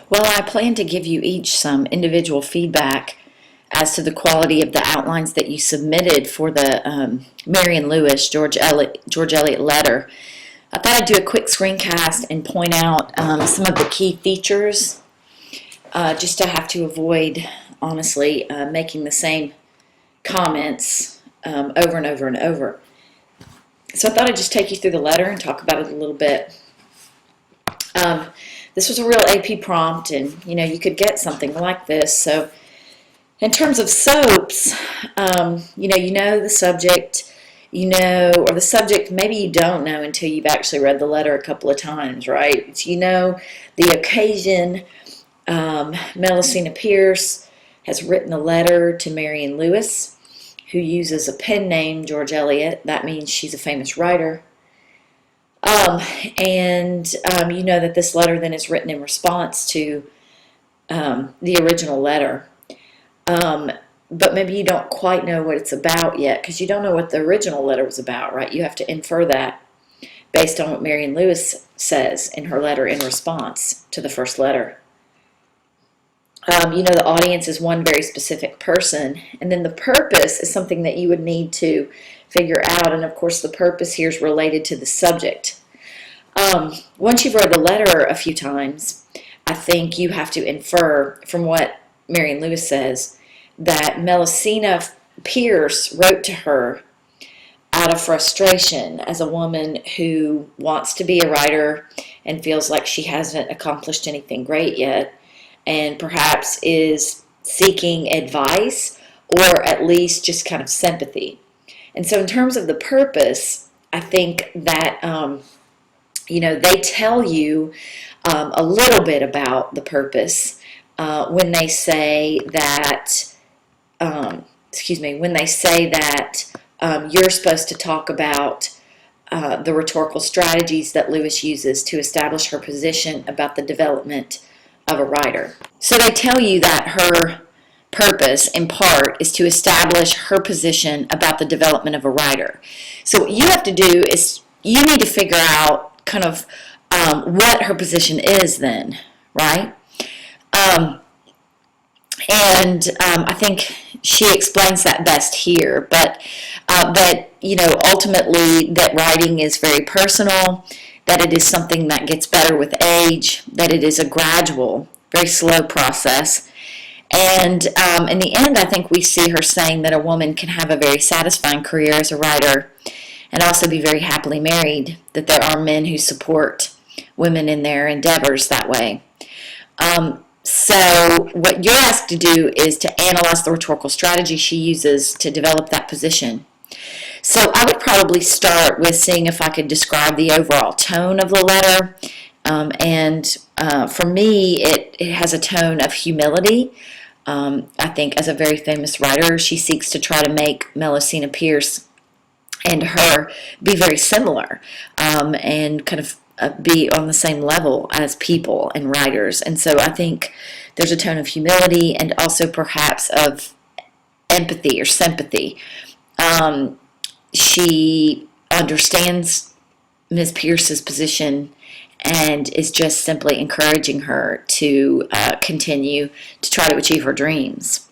Well, I plan to give you each some individual feedback as to the quality of the outlines that you submitted for the Marion Lewis George Eliot letter. I thought I'd do a quick screencast and point out some of the key features, just to have to avoid, honestly, making the same comments over and over and over. So I thought I'd just take you through the letter and talk about it a little bit. This was a real AP prompt, and you could get something like this. So in terms of soaps, you know the subject, or the subject maybe you don't know until you've actually read the letter a couple of times, right? So the occasion. Melusina Pierce has written a letter to Marion Lewis, who uses a pen name, George Eliot. That means she's a famous writer. You know that this letter then is written in response to the original letter. But maybe you don't quite know what it's about yet, because you don't know what the original letter was about, right? You have to infer that based on what Marion Lewis says in her letter in response to the first letter. The audience is one very specific person, and then the purpose is something that you would need to figure out, and of course the purpose here is related to the subject. Once you've read the letter a few times, I think you have to infer from what Marion Lewis says that Melusina Pierce wrote to her out of frustration as a woman who wants to be a writer and feels like she hasn't accomplished anything great yet, and perhaps is seeking advice or at least just kind of sympathy. And so in terms of the purpose, I think that, they tell you a little bit about the purpose when they say that, you're supposed to talk about the rhetorical strategies that Lewis uses to establish her position about the development of a writer. So they tell you that her purpose, in part, is to establish her position about the development of a writer. So what you have to do is you need to figure out kind of what her position is then, right? I think she explains that best here, but ultimately that writing is very personal, that it is something that gets better with age, that it is a gradual, very slow process. And in the end, I think we see her saying that a woman can have a very satisfying career as a writer and also be very happily married, that there are men who support women in their endeavors that way. So what you're asked to do is to analyze the rhetorical strategy she uses to develop that position. So I would probably start with seeing if I could describe the overall tone of the letter. For me, it has a tone of humility. I think as a very famous writer, she seeks to try to make Melusina Pierce and her be very similar and kind of be on the same level as people and writers. And so I think there's a tone of humility and also perhaps of empathy or sympathy. She understands Ms. Pierce's position and is just simply encouraging her to continue to try to achieve her dreams.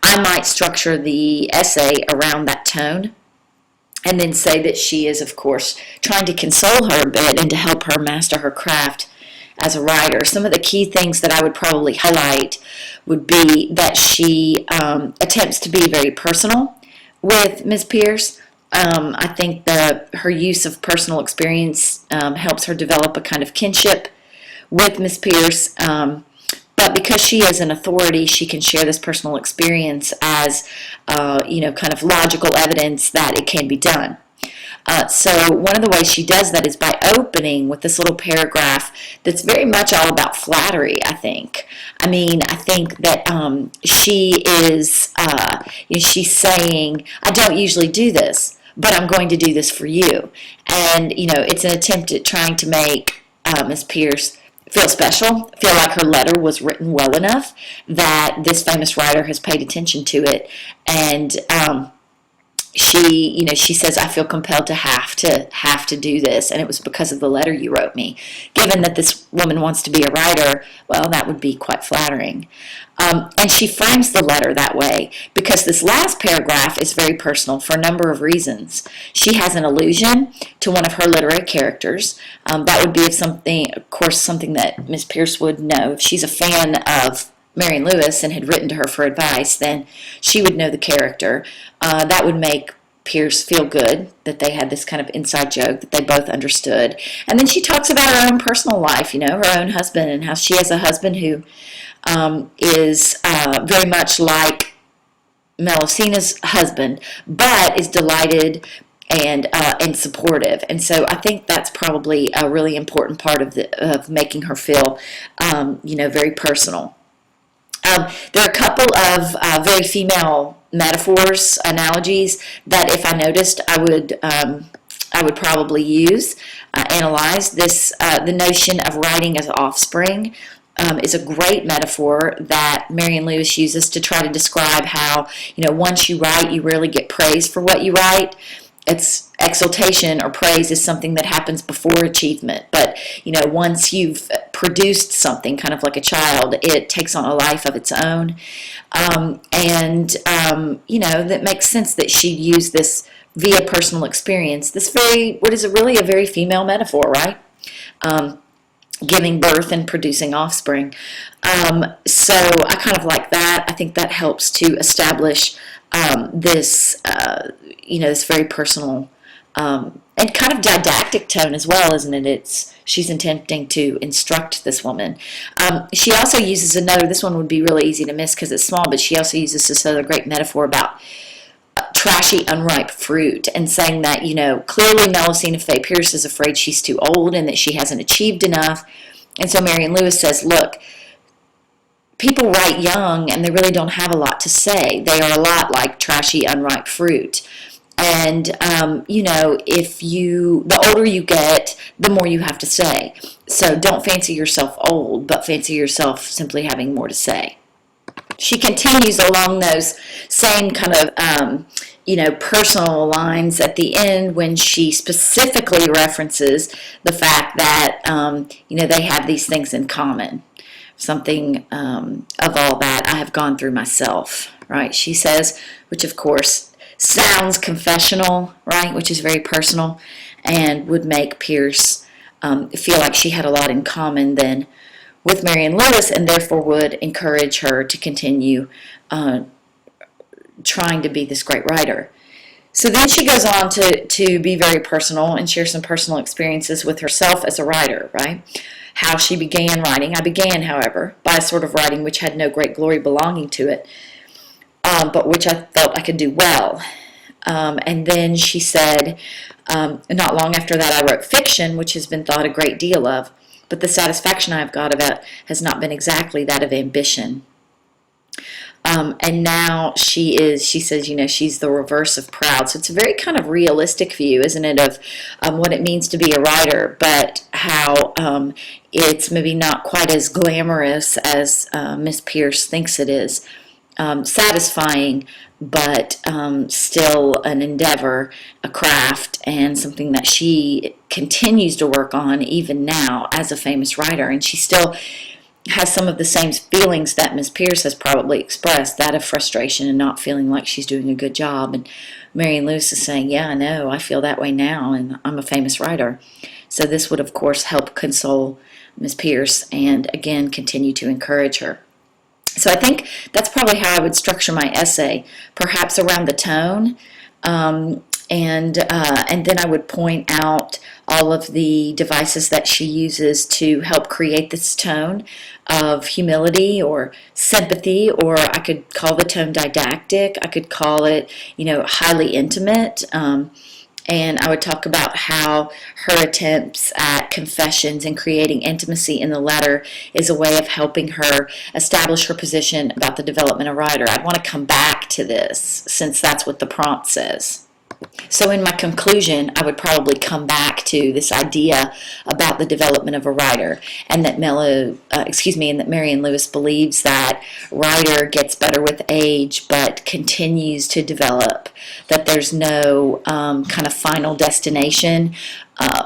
I might structure the essay around that tone and then say that she is, of course, trying to console her a bit and to help her master her craft as a writer. Some of the key things that I would probably highlight would be that she attempts to be very personal with Ms. Pierce. I think her use of personal experience helps her develop a kind of kinship with Ms. Pierce. But because she is an authority, she can share this personal experience as, kind of logical evidence that it can be done. So one of the ways she does that is by opening with this little paragraph that's very much all about flattery, I think. I think that she is, she's saying, I don't usually do this, but I'm going to do this for you. And, it's an attempt at trying to make Ms. Pierce feel special, feel like her letter was written well enough that this famous writer has paid attention to it and she says, I feel compelled to have to do this, and it was because of the letter you wrote me. Given that this woman wants to be a writer, well, that would be quite flattering. And she frames the letter that way because this last paragraph is very personal for a number of reasons. She has an allusion to one of her literary characters. That would be of course, something that Miss Pierce would know. If she's a fan of Marion Lewis and had written to her for advice, then she would know the character. That would make Pierce feel good that they had this kind of inside joke that they both understood. And then she talks about her own personal life, her own husband, and how she has a husband who is very much like Melusina's husband, but is delighted and supportive. And so I think that's probably a really important part of making her feel, very personal. There are a couple of very female metaphors, analogies that if I noticed, I would probably use, analyze this. The notion of writing as offspring is a great metaphor that Marion Lewis uses to try to describe how, once you write, you rarely get praise for what you write. It's exaltation or praise is something that happens before achievement. But, once you've produced something, kind of like a child, it takes on a life of its own. That makes sense that she'd use this via personal experience. What is really a very female metaphor, right? Giving birth and producing offspring. So I kind of like that. I think that helps to establish this very personal and kind of didactic tone as well, isn't it? She's attempting to instruct this woman. She also uses this one would be really easy to miss because it's small, but she also uses this other great metaphor about trashy, unripe fruit, and saying that, clearly Melusina Fay Pierce is afraid she's too old and that she hasn't achieved enough. And so Marion Lewis says, look, people write young and they really don't have a lot to say. They are a lot like trashy, unripe fruit. And, the older you get, the more you have to say. So don't fancy yourself old, but fancy yourself simply having more to say. She continues along those same kind of, personal lines at the end when she specifically references the fact that, they have these things in common. Something of all that I have gone through myself, right? She says, which of course sounds confessional, right? Which is very personal and would make Pierce feel like she had a lot in common then with Marion Lewis, and therefore would encourage her to continue trying to be this great writer. So then she goes on to be very personal and share some personal experiences with herself as a writer, right? How she began writing. I began, however, by a sort of writing which had no great glory belonging to it, but which I felt I could do well. And then she said, not long after that I wrote fiction, which has been thought a great deal of, but the satisfaction I have got of it has not been exactly that of ambition. And now she says, she's the reverse of proud. So it's a very kind of realistic view, isn't it, of what it means to be a writer, but how it's maybe not quite as glamorous as Miss Pierce thinks it is. Satisfying, but still an endeavor, a craft, and something that she continues to work on even now as a famous writer. And she still has some of the same feelings that Miss Pierce has probably expressed, that of frustration and not feeling like she's doing a good job. And Marion Lewis is saying, yeah, I know, I feel that way now, and I'm a famous writer. So this would, of course, help console Miss Pierce and, again, continue to encourage her. So I think that's probably how I would structure my essay, perhaps around the tone, and then I would point out all of the devices that she uses to help create this tone of humility or sympathy, or I could call the tone didactic. I could call it, highly intimate. And I would talk about how her attempts at confessions and creating intimacy in the letter is a way of helping her establish her position about the development of writer. I'd want to come back to this since that's what the prompt says. So in my conclusion, I would probably come back to this idea about the development of a writer, and that and that Marion Lewis believes that writer gets better with age, but continues to develop. That there's no kind of final destination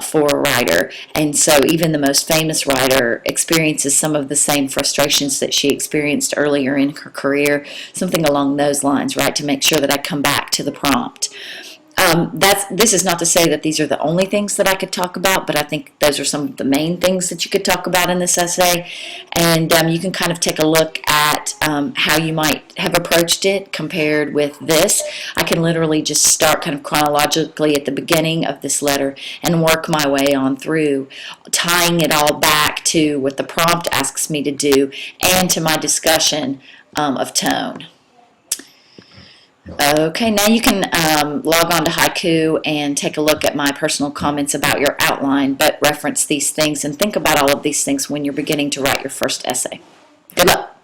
for a writer, and so even the most famous writer experiences some of the same frustrations that she experienced earlier in her career, something along those lines, right? To make sure that I come back to the prompt. This is not to say that these are the only things that I could talk about, but I think those are some of the main things that you could talk about in this essay. And you can kind of take a look at how you might have approached it compared with this. I can literally just start kind of chronologically at the beginning of this letter and work my way on through, tying it all back to what the prompt asks me to do and to my discussion of tone. Okay, now you can log on to Haiku and take a look at my personal comments about your outline, but reference these things and think about all of these things when you're beginning to write your first essay. Good luck.